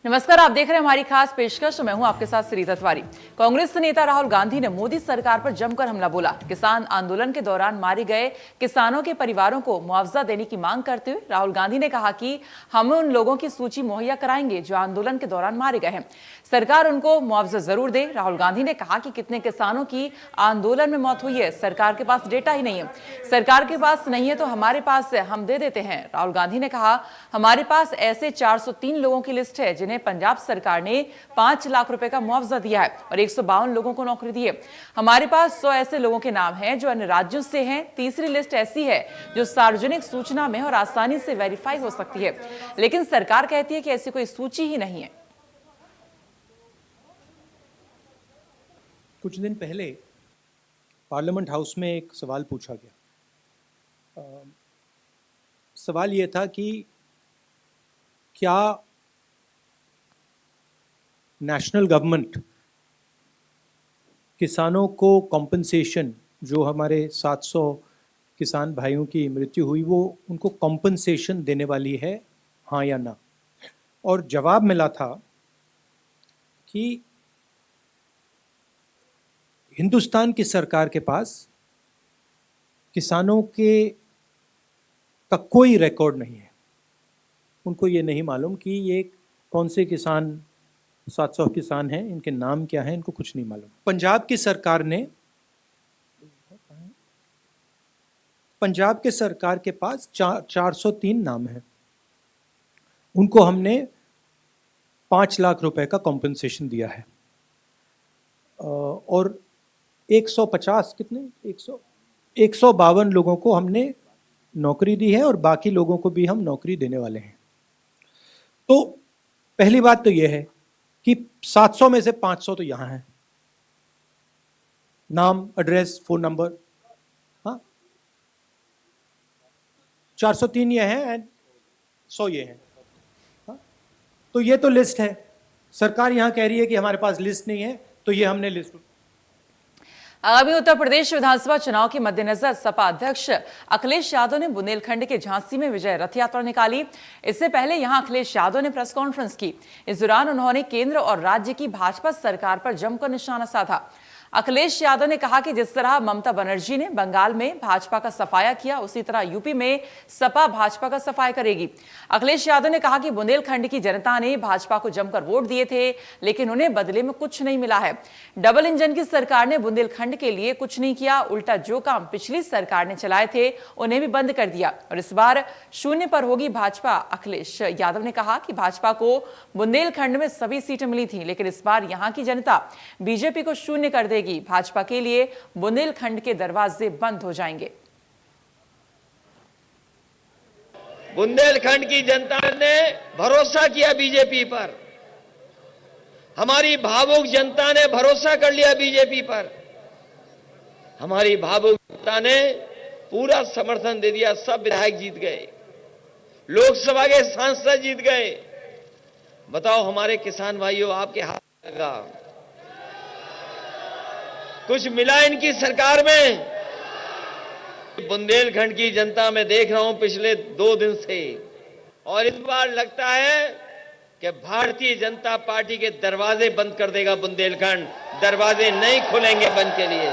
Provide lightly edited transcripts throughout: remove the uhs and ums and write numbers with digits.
नमस्कार, आप देख रहे हैं हमारी खास पेशकश। मैं हूं आपके साथ श्रीता तिवारी। कांग्रेस नेता राहुल गांधी ने मोदी सरकार पर जमकर हमला बोला। किसान आंदोलन के दौरान मारे गए किसानों के परिवारों को मुआवजा देने की मांग करते हुए राहुल गांधी ने कहा कि हम उन लोगों की सूची मुहैया कराएंगे जो आंदोलन के दौरान मारे गए हैं। सरकार उनको मुआवजा जरूर दे। राहुल गांधी ने कहा कि कितने किसानों की आंदोलन में मौत हुई है, सरकार के पास डेटा ही नहीं है। सरकार के पास नहीं है तो हमारे पास है, हम दे देते हैं। राहुल गांधी ने कहा, हमारे पास ऐसे 403 लोगों की लिस्ट है जिन्हें पंजाब सरकार ने 5 लाख रुपए का मुआवजा दिया है और 152 लोगों को नौकरी दी है। हमारे पास 100 ऐसे लोगों के नाम हैं जो अन्य राज्यों से हैं। तीसरी लिस्ट ऐसी है जो सार्वजनिक सूचना में और आसानी से वेरीफाई हो सकती है, लेकिन सरकार कहती है कि ऐसी कोई सूची ही नहीं है। कुछ दिन पहले पार्लियामेंट हाउस में एक सवाल पूछा गया। सवाल यह था कि क्या नेशनल गवर्नमेंट किसानों को कॉम्पनसेशन, जो हमारे 700 किसान भाइयों की मृत्यु हुई, वो उनको कॉम्पनसेशन देने वाली है, हाँ या ना। और जवाब मिला था कि हिंदुस्तान की सरकार के पास किसानों का कोई रिकॉर्ड नहीं है। उनको ये नहीं मालूम कि ये कौन से किसान, 700 किसान हैं, इनके नाम क्या हैं, इनको कुछ नहीं मालूम। पंजाब की सरकार के पास 403 नाम हैं। उनको हमने 5 लाख रुपए का कॉम्पनसेशन दिया है और 152 लोगों को हमने नौकरी दी है और बाकी लोगों को भी हम नौकरी देने वाले हैं। तो पहली बात तो यह है कि 700 में से 500 तो यहां हैं, नाम, एड्रेस, फोन नंबर। हाँ, 403 ये हैं एंड 100 ये हैं। हाँ? तो ये तो लिस्ट है। सरकार यहां कह रही है कि हमारे पास लिस्ट नहीं है, तो ये हमने लिस्ट। आगामी उत्तर प्रदेश विधानसभा चुनाव के मद्देनजर सपा अध्यक्ष अखिलेश यादव ने बुंदेलखंड के झांसी में विजय रथ यात्रा निकाली। इससे पहले यहां अखिलेश यादव ने प्रेस कॉन्फ्रेंस की। इस दौरान उन्होंने केंद्र और राज्य की भाजपा सरकार पर जमकर निशाना साधा। अखिलेश यादव ने कहा कि जिस तरह ममता बनर्जी ने बंगाल में भाजपा का सफाया किया, उसी तरह यूपी में सपा भाजपा का सफाया करेगी। अखिलेश यादव ने कहा कि बुंदेलखंड की जनता ने भाजपा को जमकर वोट दिए थे, लेकिन उन्हें बदले में कुछ नहीं मिला है। डबल इंजन की सरकार ने बुंदेलखंड के लिए कुछ नहीं किया, उल्टा जो काम पिछली सरकार ने चलाए थे उन्हें भी बंद कर दिया और इस बार शून्य पर होगी भाजपा। अखिलेश यादव ने कहा कि भाजपा को बुंदेलखंड में सभी सीटें मिली थी, लेकिन इस बार यहां की जनता बीजेपी को शून्य कर देगी। भाजपा के लिए बुंदेलखंड के दरवाजे बंद हो जाएंगे। बुंदेलखंड की जनता ने भरोसा किया बीजेपी पर। हमारी भावुक जनता ने भरोसा कर लिया बीजेपी पर। हमारी भावुक जनता ने पूरा समर्थन दे दिया। सब विधायक जीत गए, लोकसभा के सांसद जीत गए। बताओ हमारे किसान भाइयों, आपके हाथ लगा, कुछ मिला इनकी सरकार में? बुंदेलखंड की जनता में देख रहा हूं पिछले 2 दिन से, और इस बार लगता है कि भारतीय जनता पार्टी के दरवाजे बंद कर देगा बुंदेलखंड। दरवाजे नहीं खुलेंगे बंद के लिए।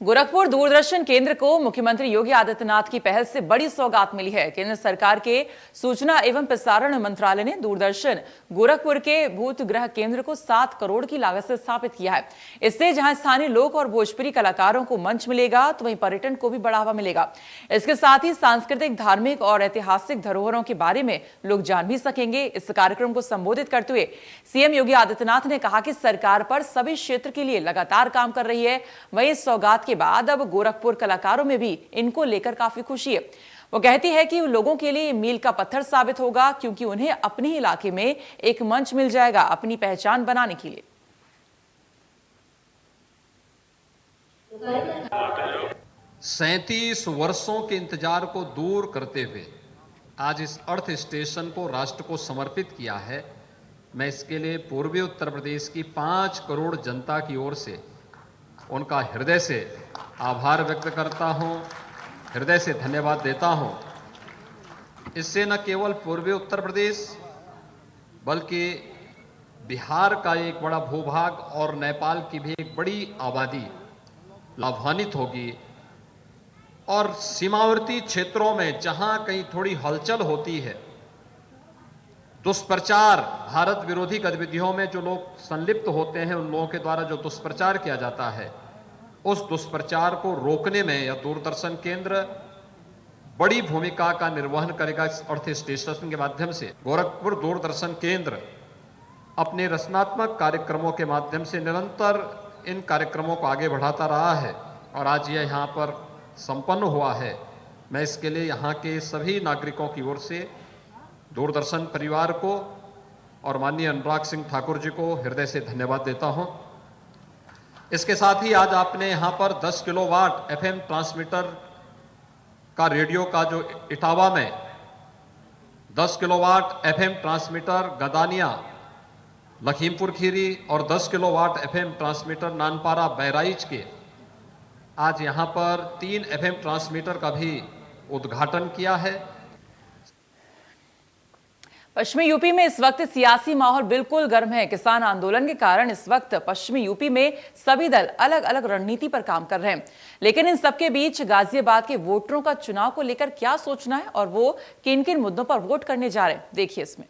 गोरखपुर दूरदर्शन केंद्र को मुख्यमंत्री योगी आदित्यनाथ की पहल से बड़ी सौगात मिली है। केंद्र सरकार के सूचना एवं प्रसारण मंत्रालय ने दूरदर्शन गोरखपुर के भूतगृह केंद्र को 7 करोड़ की लागत से स्थापित किया है। इससे जहां स्थानीय लोक और भोजपुरी कलाकारों को मंच मिलेगा, तो वहीं पर्यटन को भी बढ़ावा मिलेगा। इसके साथ ही सांस्कृतिक, धार्मिक और ऐतिहासिक धरोहरों के बारे में लोग जान भी सकेंगे। इस कार्यक्रम को संबोधित करते हुए सीएम योगी आदित्यनाथ ने कहा कि सरकार पर सभी क्षेत्र के लिए लगातार काम कर रही है। वहीं सौगात के बाद अब गोरखपुर कलाकारों में भी इनको लेकर काफी खुशी है। वो कहती है कि लोगों के लिए मील का पत्थर साबित होगा, क्योंकि उन्हें अपने ही इलाके में एक मंच मिल जाएगा अपनी पहचान बनाने के लिए। 37 वर्षों के इंतजार को दूर करते हुए आज इस अर्थ स्टेशन को राष्ट्र को समर्पित किया है। मैं इसके लिए पूर्वी उत्तर प्रदेश की 5 करोड़ जनता की ओर से उनका हृदय से आभार व्यक्त करता हूं, हृदय से धन्यवाद देता हूं। इससे न केवल पूर्वी उत्तर प्रदेश बल्कि बिहार का एक बड़ा भूभाग और नेपाल की भी एक बड़ी आबादी लाभान्वित होगी। और सीमावर्ती क्षेत्रों में जहां कहीं थोड़ी हलचल होती है, दुष्प्रचार, भारत विरोधी गतिविधियों में जो लोग संलिप्त होते हैं, उन लोगों के द्वारा जो दुष्प्रचार किया जाता है, उस दुष्प्रचार को रोकने में यह दूरदर्शन केंद्र बड़ी भूमिका का निर्वहन करेगा। इस अर्थ स्टेशन के माध्यम से गोरखपुर दूरदर्शन केंद्र अपने रचनात्मक कार्यक्रमों के माध्यम से निरंतर इन कार्यक्रमों को आगे बढ़ाता रहा है और आज यह यहाँ पर संपन्न हुआ है। मैं इसके लिए यहाँ के सभी नागरिकों की ओर से दूरदर्शन परिवार को और माननीय अनुराग सिंह ठाकुर जी को हृदय से धन्यवाद देता हूँ। इसके साथ ही आज आपने यहाँ पर 10 किलोवाट FM ट्रांसमीटर का रेडियो का जो इटावा में 10 kilowatt FM transmitter Gadania Lakhimpur Kheri और 10 kilowatt FM transmitter Nanpara Bahraich के आज यहाँ पर 3 FM ट्रांसमीटर का भी उद्घाटन किया है। पश्चिमी यूपी में इस वक्त सियासी माहौल बिल्कुल गर्म है। किसान आंदोलन के कारण इस वक्त पश्चिमी यूपी में सभी दल अलग अलग रणनीति पर काम कर रहे हैं, लेकिन इन सबके बीच गाजियाबाद के वोटरों का चुनाव को लेकर क्या सोचना है और वो किन किन मुद्दों पर वोट करने जा रहे हैं, देखिए इसमें।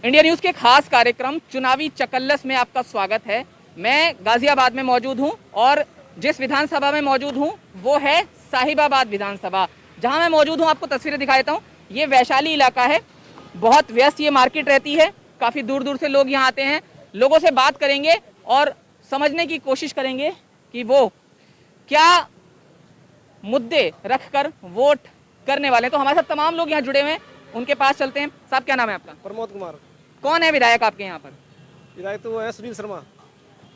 इंडिया न्यूज के खास कार्यक्रम चुनावी चकल्लस में आपका स्वागत है। मैं गाजियाबाद में मौजूद हूं और जिस विधानसभा में मौजूद हूं वो है साहिबाबाद विधानसभा। जहां मैं मौजूद हूं आपको तस्वीरें दिखा देता हूं। ये वैशाली इलाका है, बहुत व्यस्त ये मार्केट रहती है, काफी दूर दूर से लोग यहाँ आते हैं। लोगों से बात करेंगे और समझने की कोशिश करेंगे कि वो क्या मुद्दे रखकर वोट करने वाले हैं। तो हमारे साथ तमाम लोग यहाँ जुड़े हुए हैं, उनके पास चलते हैं। साहब क्या नाम है आपका? प्रमोद कुमार। कौन है विधायक आपके यहाँ पर? विधायक तो वो है सुनील शर्मा।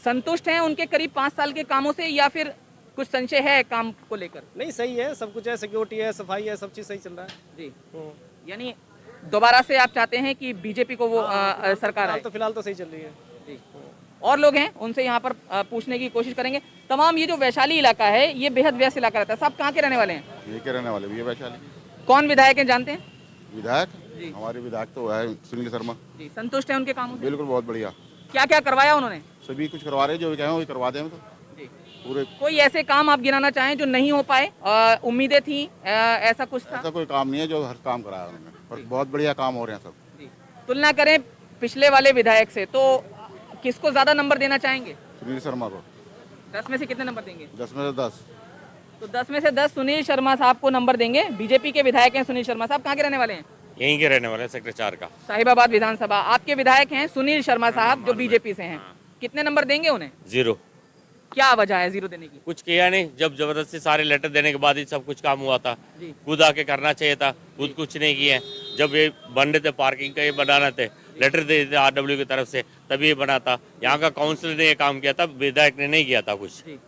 संतुष्ट हैं उनके करीब 5 साल के कामों से या फिर कुछ संशय है काम को लेकर? नहीं, सही है, सब कुछ है, सिक्योरिटी है, सफाई है, सब चीज सही चल रहा है जी। यानी दोबारा से आप चाहते हैं कि बीजेपी को वो सरकार आए? फिलहाल तो सही चल रही है जी। और लोग हैं, उनसे यहाँ पर पूछने की कोशिश करेंगे। तमाम ये जो वैशाली इलाका है ये बेहद व्यस्त इलाका रहता है। साहब कहाँ के रहने वाले हैं? ये के रहने वाले, ये वैशाली। कौन विधायक हैं जानते हैं? विधायक जी। हमारे विधायक तो है सुनील शर्मा जी। संतुष्ट है उनके कामों से? बिल्कुल, बहुत बढ़िया। क्या क्या करवाया उन्होंने? सभी कुछ करवा रहे हैं, जो भी कहें वही करवा दें हम तो जी। पूरे। कोई ऐसे काम आप गिनाना चाहें जो नहीं हो पाए, उम्मीदें थी, ऐसा कुछ था? ऐसा कोई काम नहीं है जो हर काम कराया उन्होंने, पर बहुत बढ़िया काम हो रहे हैं सब। जी। तुलना करें पिछले वाले विधायक से तो किसको ज्यादा नंबर देना चाहेंगे? सुनील शर्मा को। 10 में से कितने नंबर देंगे? 10 में से 10। तो 10 में से 10 सुनील शर्मा साहब को नंबर देंगे। बीजेपी के विधायक हैं सुनील शर्मा साहब। कहाँ के रहने वाले हैं? यहीं के रहने वाले हैं, सेक्टर 4 का। साहिबाबाद विधानसभा। आपके विधायक हैं सुनील शर्मा साहब जो बीजेपी से हैं। कितने नंबर देंगे उन्हें? 0। क्या वजह है 0 देने की? कुछ किया नहीं, जब जबरदस्ती सारे लेटर देने के बाद ही सब कुछ काम हुआ था। जी। खुद आके करना चाहिए था, खुद कुछ नहीं किए। जब ये बन रहे थे पार्किंग का, ये बनाना थे, लेटर दे थे RW की तरफ से, तभी ये बना था। यहाँ का काउंसिलर ने ये काम किया था, विधायक ने नहीं किया था कुछ। जी।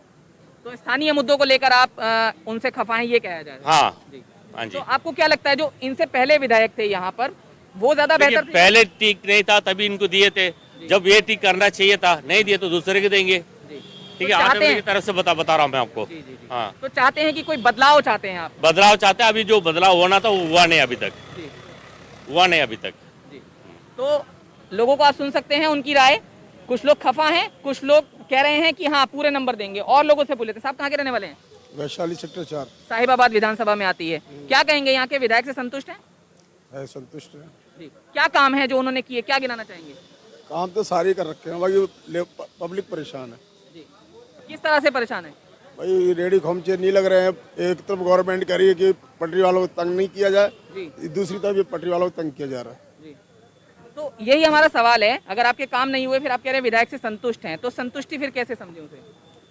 तो स्थानीय मुद्दों को लेकर आप उनसे खफा हैं, ये कहा जाए? हाँ जी। हाँ जी। तो आपको क्या लगता है जो इनसे पहले विधायक थे यहाँ पर वो ज्यादा बेहतर थे? पहले ठीक नहीं था तभी इनको दिए थे। जब ये ठीक करना चाहिए था, नहीं दिए तो दूसरे के देंगे। ठीक है, RW की तरफ से बता रहा हूँ मैं आपको। हाँ। तो चाहते हैं कि कोई बदलाव चाहते हैं आप? बदलाव चाहते हैं। अभी जो बदलाव होना था वो हुआ नहीं अभी तक। हुआ नहीं अभी तक। तो लोगों को आप सुन सकते हैं उनकी राय। कुछ लोग खफा हैं, कुछ लोग कह रहे हैं कि हाँ पूरे नंबर देंगे। और लोगों से पूछ लेते हैं। साहब कहाँ के रहने वाले हैं? वैशाली सेक्टर 4। साहिबाबाद विधानसभा में आती है। क्या कहेंगे, यहाँ के विधायक से संतुष्ट हैं? संतुष्ट है। जी। क्या काम है जो उन्होंने किए, क्या गिनाना चाहेंगे? काम तो सारे कर रखे हैं भाई, पब्लिक परेशान है। जी। किस तरह से परेशान है? भाई रेडी खोमचे नहीं लग रहे हैं। एक तरफ गवर्नमेंट कह रही है कि पटरी वालों को तंग नहीं किया जाए, दूसरी तरफ ये पटरी वालों को तंग किया जा रहा है। तो यही हमारा सवाल है। अगर आपके काम नहीं हुए, फिर आप कह रहे हैं विधायक से संतुष्ट हैं, तो संतुष्टि फिर कैसे समझे उसे?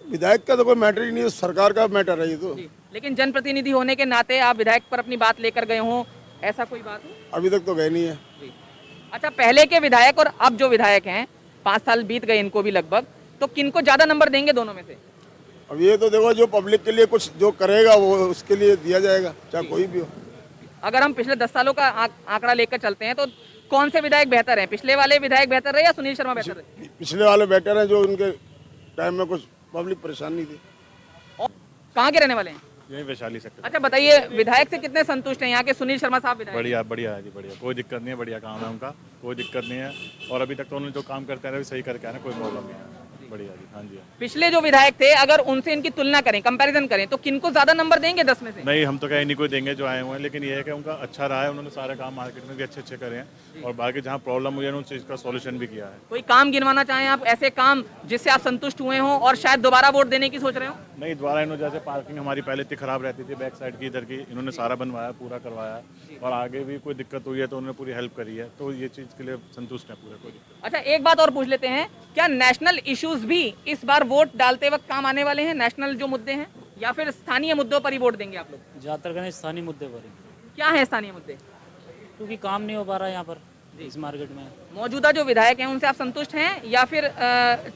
विधायक का तो कोई मैटर ही नहीं है, सरकार का मैटर है ये तो। लेकिन जनप्रतिनिधि होने के नाते आप विधायक पर अपनी बात लेकर गए हों, ऐसा कोई बात हो? अभी तक तो गए नहीं है। अच्छा, पहले के विधायक और अब जो विधायक हैं, 5 साल बीत गए इनको भी लगभग, तो किनको ज्यादा नंबर देंगे दोनों में से? अब ये तो देखो, जो पब्लिक के लिए कुछ जो करेगा वो उसके लिए दिया जाएगा, चाहे कोई भी हो। अगर हम पिछले 10 सालों का आंकड़ा लेकर चलते हैं तो कौन से विधायक बेहतर हैं? पिछले वाले विधायक बेहतर रहे या सुनील शर्मा बेहतर रहे? पिछले वाले बेटर हैं, जो उनके टाइम में कुछ पब्लिक परेशान नहीं थी। और कहाँ के रहने वाले हैं? यही वैशाली सेक्टर। अच्छा बताइए, विधायक से कितने संतुष्ट हैं यहाँ के सुनील शर्मा साहब विधायक? बढ़िया बढ़िया है जी, बढ़िया, कोई दिक्कत नहीं है, बढ़िया काम है उनका, कोई दिक्कत नहीं है। और अभी तक तो उन्होंने जो काम करते हैं सही करके आए ना, कोई प्रॉब्लम नहीं है, बढ़िया जी। हाँ जी। पिछले जो विधायक थे, अगर उनसे इनकी तुलना करें, कंपैरिजन करें, तो किनको ज्यादा नंबर देंगे 10 में से? नहीं, हम तो कहीं नहीं कोई देंगे जो आए हुए हैं, लेकिन ये है कि उनका अच्छा रहा है, उन्होंने सारे काम मार्केट में भी अच्छे अच्छे करे हैं और बाकी जहाँ प्रॉब्लम हुई है उन चीज़ का सॉल्यूशन भी किया है। कोई काम गिनवाना चाहें आप, ऐसे काम जिससे आप संतुष्ट हुए हों और शायद दोबारा वोट देने की सोच रहे हो? नहीं, द्वारा इन्होंने जैसे पार्किंग हमारी पहले इतनी खराब रहती थी बैक साइड की, इधर की, इन्होंने सारा बनवाया, पूरा करवाया और आगे भी कोई दिक्कत हुई है तो उन्होंने पूरी हेल्प करी है, तो ये चीज़ के लिए संतुष्ट है पूरे। कोई दिक्कत। अच्छा, एक बात और पूछ लेते हैं, क्या नेशनल इश्यूज भी इस बार वोट डालते वक्त काम आने वाले हैं? नेशनल जो मुद्दे हैं, या फिर स्थानीय मुद्दों पर ही वोट देंगे आप लोग? ज़्यादातर करें स्थानीय मुद्दे पर ही, क्या है स्थानीय मुद्दे? क्योंकि काम नहीं हो पा रहा है यहाँ पर इस मार्केट में। मौजूदा जो विधायक हैं उनसे आप संतुष्ट हैं या फिर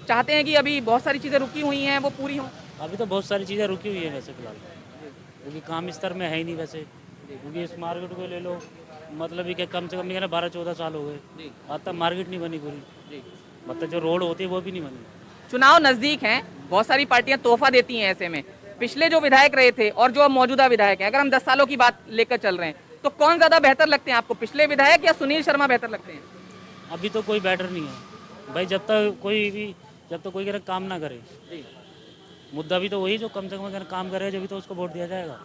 चाहते हैं कि अभी बहुत सारी चीजें रुकी हुई हैं वो पूरी हों? अभी तो बहुत सारी चीज़ें रुकी हुई है वैसे फिलहाल, क्योंकि काम स्तर में है ही नहीं वैसे। क्योंकि इस मार्केट को ले लो, मतलब ये कि कम से कम नहीं 12-14 साल हो गए, आज तक मार्केट नहीं बनी पूरी, मतलब जो रोड होती है वो भी नहीं बनी। चुनाव नजदीक हैं, बहुत सारी पार्टियां तोहफा देती हैं, ऐसे में पिछले जो विधायक रहे थे और जो अब मौजूदा विधायक हैं, अगर हम 10 सालों की बात लेकर चल रहे हैं, तो कौन ज्यादा बेहतर लगते हैं आपको, पिछले विधायक या सुनील शर्मा बेहतर लगते हैं? अभी तो कोई बैटर नहीं है भाई, जब तक कोई अगर काम ना करे, मुद्दा भी तो वही, जो कम से कम अगर काम करे जब भी तो उसको वोट दिया जाएगा।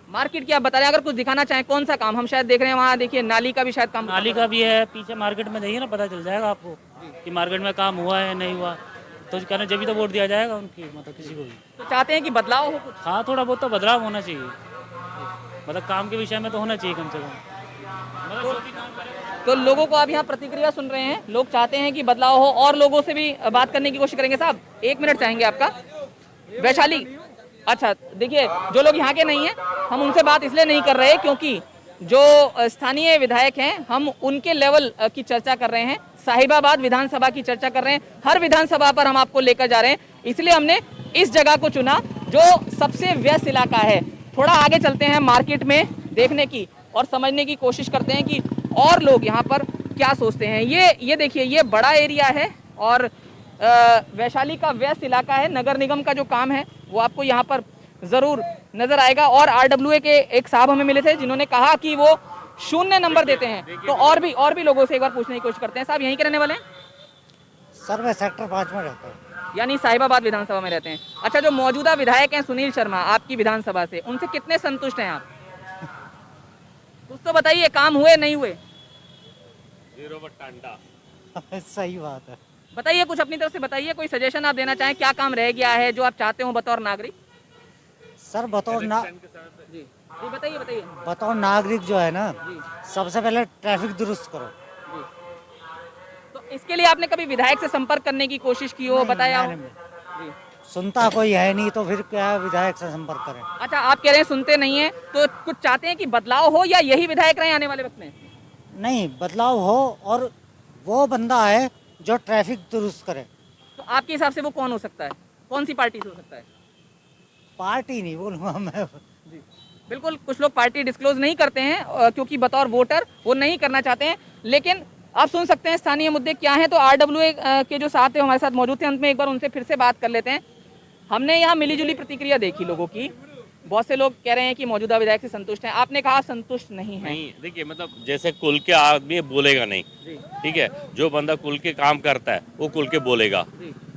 मार्केट की आप बता रहे हैं, अगर कुछ दिखाना चाहें कौन सा काम? हम शायद देख रहे हैं वहाँ, देखिए नाली का भी शायद काम, नाली का भी है, पीछे मार्केट में जाइए ना, पता चल जाएगा आपको कि मार्केट में काम हुआ है नहीं हुआ, तो कहना जब भी तो वोट दिया जाएगा उनकी, मतलब किसी को भी। तो चाहते हैं कि बदलाव हो कुछ? हाँ, थोड़ा बहुत तो बदलाव होना चाहिए, मतलब काम के विषय में तो होना चाहिए कम से कम। तो लोगों को आप यहाँ प्रतिक्रिया सुन रहे हैं, लोग चाहते हैं कि बदलाव हो, और लोगों से भी बात करने की कोशिश करेंगे। साहब 1 मिनट चाहेंगे आपका? वैशाली, अच्छा देखिए, जो लोग यहाँ के नहीं हैं, हम उनसे बात इसलिए नहीं कर रहे क्योंकि जो स्थानीय विधायक हैं, हम उनके लेवल की चर्चा कर रहे हैं, साहिबाबाद विधानसभा की चर्चा कर रहे हैं, हर विधानसभा पर हम आपको लेकर जा रहे हैं, इसलिए हमने इस जगह को चुना जो सबसे व्यस्त इलाका है। थोड़ा आगे चलते हैं मार्केट में, देखने की और समझने की कोशिश करते हैं कि और लोग यहाँ पर क्या सोचते हैं। ये देखिए, ये बड़ा एरिया है और वैशाली का व्यस्त इलाका है। नगर निगम का जो काम है वो आपको यहाँ पर जरूर नजर आएगा। और RWA के एक साहब हमें मिले थे जिन्होंने कहा कि वो 0 नंबर देते हैं। तो और भी लोगों से एक बार पूछने की कोशिश करते हैं। साहब यहीं के रहने वाले हैं? सर मैं सेक्टर 5 में रहता हूँ। यानी साहिबाबाद विधानसभा में रहते हैं। अच्छा, जो मौजूदा विधायक हैं सुनील शर्मा आपकी विधानसभा से, उनसे कितने संतुष्ट हैं आप? कुछ तो बताइए, काम हुए नहीं हुए? 0 बट्टा अंडा। सही बात है। बताइए, कुछ अपनी तरफ से बताइए, कोई सजेशन आप देना चाहें, क्या काम रह गया है जो आप चाहते हो बतौर नागरिक? सर जी बताइए। बतौर नागरिक जो है ना, सबसे पहले ट्रैफिक दुरुस्त करो। तो इसके लिए आपने कभी विधायक से संपर्क करने की कोशिश की हो, बताया हो? सुनता कोई है नहीं तो फिर क्या विधायक से संपर्क करें। अच्छा, आप कह रहे हैं सुनते नहीं है, तो कुछ चाहते हैं कि बदलाव हो या यही विधायक रहे आने वाले वक्त में? नहीं, बदलाव हो और वो बंदा है जो ट्रैफिक दुरुस्त करे। तो आपके हिसाब से वो कौन हो सकता है, कौन सी पार्टी से हो सकता है? पार्टी नहीं बोलूँगा मैं। बिल्कुल, कुछ लोग पार्टी डिस्क्लोज नहीं करते हैं क्योंकि बतौर वोटर वो नहीं करना चाहते हैं, लेकिन आप सुन सकते हैं स्थानीय मुद्दे क्या हैं। तो RWA के जो साथ है हमारे साथ मौजूद थे, अंत में एक बार उनसे फिर से बात कर लेते हैं। हमने यहाँ मिलीजुली प्रतिक्रिया देखी लोगों की, बहुत से लोग कह रहे हैं कि मौजूदा विधायक से संतुष्ट हैं, आपने कहा संतुष्ट नहीं है। नहीं, देखिए मतलब जैसे कुल के आदमी बोलेगा नहीं, ठीक है, जो बंदा कुल के काम करता है वो कुल के बोलेगा,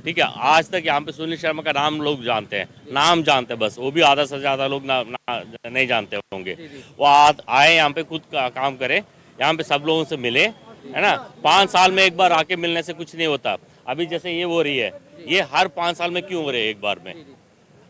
ठीक है। आज तक यहाँ पे सुनील शर्मा का नाम लोग जानते हैं, नाम जानते हैं बस, वो भी आधा से ज्यादा लोग नहीं जानते होंगे। वो आए यहाँ पे खुद काम करे, यहाँ पे सब लोगों से मिले, है ना। 5 साल में एक बार आके मिलने से कुछ नहीं होता। अभी जैसे ये हो रही है, ये हर 5 साल में क्यों हो रही है एक बार में,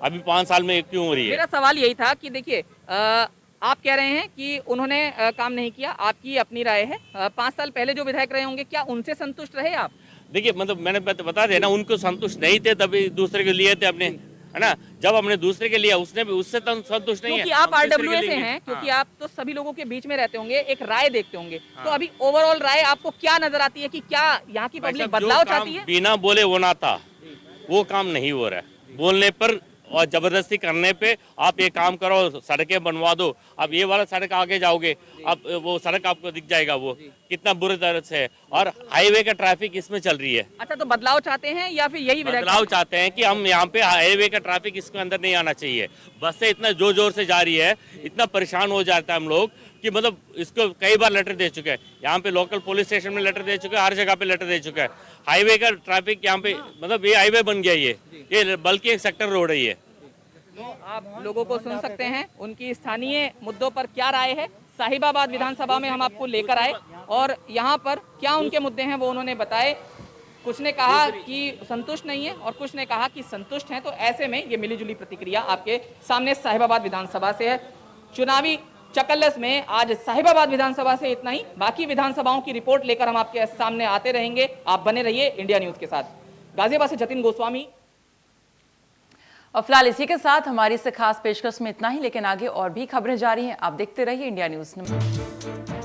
अभी 5 साल में क्यों हो रही है? मेरा सवाल यही था कि देखिए, आप कह रहे हैं कि उन्होंने काम नहीं किया, आपकी अपनी राय है। 5 साल पहले जो विधायक रहे होंगे, क्या उनसे संतुष्ट रहे आप? देखिए मतलब मैंने बता दिया ना, उनको संतुष्ट नहीं थे तभी दूसरे के लिए थे अपने, है ना। जब हमने दूसरे के लिया उसने भी उससे तो संतुष्ट नहीं है। क्योंकि आप RWA से हैं, क्योंकि आप तो सभी लोगों के बीच में रहते होंगे, एक राय देखते होंगे, तो अभी ओवरऑल राय आपको क्या नजर आती है कि क्या यहाँ की पब्लिक बदलाव चाहती है? बिना बोले होना था वो काम नहीं हो रहा है, बोलने पर और जबरदस्ती करने पे आप ये काम करो, सड़कें बनवा दो। अब ये वाला सड़क आगे जाओगे, अब वो सड़क आपको दिख जाएगा वो कितना बुरी तरह से है, और हाईवे का ट्रैफिक इसमें चल रही है। अच्छा, तो बदलाव चाहते हैं या फिर यही विधायक बदलाव चाहते हैं कि हम यहाँ पे हाईवे का ट्रैफिक इसके अंदर नहीं आना चाहिए। बसें इतना जोर जोर से जा रही है, इतना परेशान हो जाता है हम लोग कि मतलब इसको कई बार लेटर दे चुके हैं। यहाँ पे लोकल पुलिस स्टेशन में लेटर दे चुके हैं, हर जगह पे लेटर दे चुके हैं। हाईवे का ट्रैफिक यहाँ पे मतलब ये हाईवे बन गया, ये बल्कि एक सेक्टर रोड है ये। तो आप लोगों को सुन सकते हैं, उनकी स्थानीय मुद्दों पर क्या राय है। साहिबाबाद विधानसभा में हम आपको लेकर आए और यहाँ पर क्या उनके मुद्दे हैं वो उन्होंने बताए। कुछ ने कहा कि संतुष्ट नहीं है और कुछ ने कहा कि संतुष्ट हैं। तो ऐसे में ये मिलीजुली प्रतिक्रिया आपके सामने साहिबाबाद विधानसभा से है। चुनावी चकल्लस में आज साहिबाबाद विधानसभा से इतना ही। बाकी विधानसभाओं की रिपोर्ट लेकर हम आपके सामने आते रहेंगे। आप बने रहिए इंडिया न्यूज के साथ। गाजियाबाद से जतिन गोस्वामी। और फिलहाल इसी के साथ हमारी इस खास पेशकश में इतना ही, लेकिन आगे और भी खबरें जारी हैं। आप देखते रहिए इंडिया न्यूज।